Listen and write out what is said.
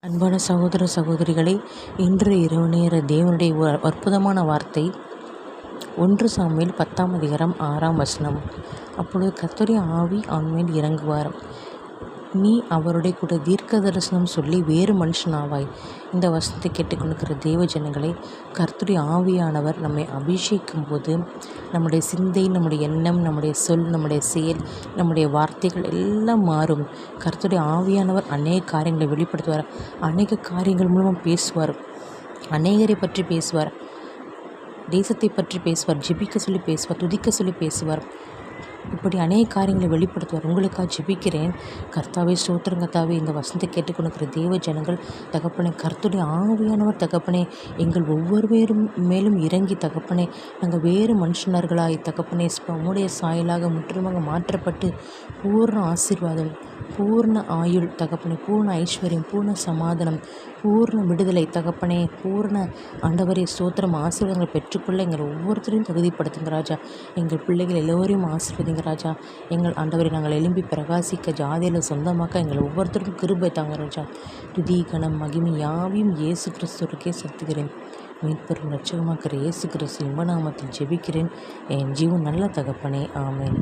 அன்பான சகோதர சகோதரிகளே, இன்று இரவு நேர தேவனுடைய ஒரு அற்புதமான வார்த்தை 1 சாமுவேல் 10ஆம் அதிகாரம் 6ஆம் வசனம். அப்பொழுது கர்த்தருடைய ஆவி அவன்மேல் இறங்குவார். நீ அவருடைய கூட தீர்க்க தரிசனம் சொல்லி வேறு மனுஷனாவாய். இந்த வசனத்தை கேட்டுக்கொண்டிருக்கிற தேவ ஜனங்களை, கர்த்தருடைய ஆவியானவர் நம்மை அபிஷேகிக்கும் போது நம்முடைய சிந்தை, நம்முடைய எண்ணம், நம்முடைய சொல், நம்முடைய செயல், நம்முடைய வார்த்தைகள் எல்லாம் மாறும். கர்த்தருடைய ஆவியானவர் அநேக காரியங்களை வெளிப்படுத்துவார். அநேக காரியங்கள் மூலமாக பேசுவார். அநேகரை பற்றி பேசுவார். தேசத்தை பற்றி பேசுவார். ஜெபிக்க சொல்லி பேசுவார். துதிக்க சொல்லி பேசுவார். இப்படி அநேக காரியங்களை வெளிப்படுத்துவார். உங்களுக்காக ஜெபிக்கிறேன். கர்த்தாவே ஸ்தோத்திரம். கர்த்தாவே, இந்த வசனத்தை கேட்டுக்கொண்டிருக்கிற தேவ ஜனங்கள் தகப்பனே, கர்த்தருடைய ஆவியானவர் தகப்பனே எங்கள் ஒவ்வொரு மேலும் இறங்கி தகப்பனே, நாங்கள் வேறு மனுஷனர்களாய் தகப்பனே உம்முடைய சாயலாக முற்றிலுமாக மாற்றப்பட்டு பூர்ண ஆசீர்வாதம், பூர்ண ஆயுள் தகப்பனே, பூர்ண ஐஸ்வர்யம், பூர்ண சமாதானம், பூர்ண விடுதலை தகப்பனே, பூர்ண ஆண்டவரே ஸ்தோத்திரம் ஆசீர்வாதங்களை பெற்றுக்கொள்ள எங்கள் ஒவ்வொருத்தரையும் தகுதிப்படுத்துங்க ராஜா. எங்கள் பிள்ளைகள் எல்லோரையும் ஆசீர்வதிங்க ராஜா. எங்கள் ஆண்டவரை நாங்கள் எழும்பி பிரகாசிக்க, ஜாதியில் சொந்தமாக்க எங்கள் ஒவ்வொருத்தருக்கும் கிருபை தாங்க ராஜா. துதி கனம் மகிமை யாவையும் இயேசு கிறிஸ்துவுக்கே செலுத்துகிறேன். மீட்பெரும் இரட்சகமாக்கிற இயேசு கிறிஸ்து இன்ப நாமத்தில் ஜெபிக்கிறேன். என் ஜீவன் நல்ல தகப்பனே, ஆமென்.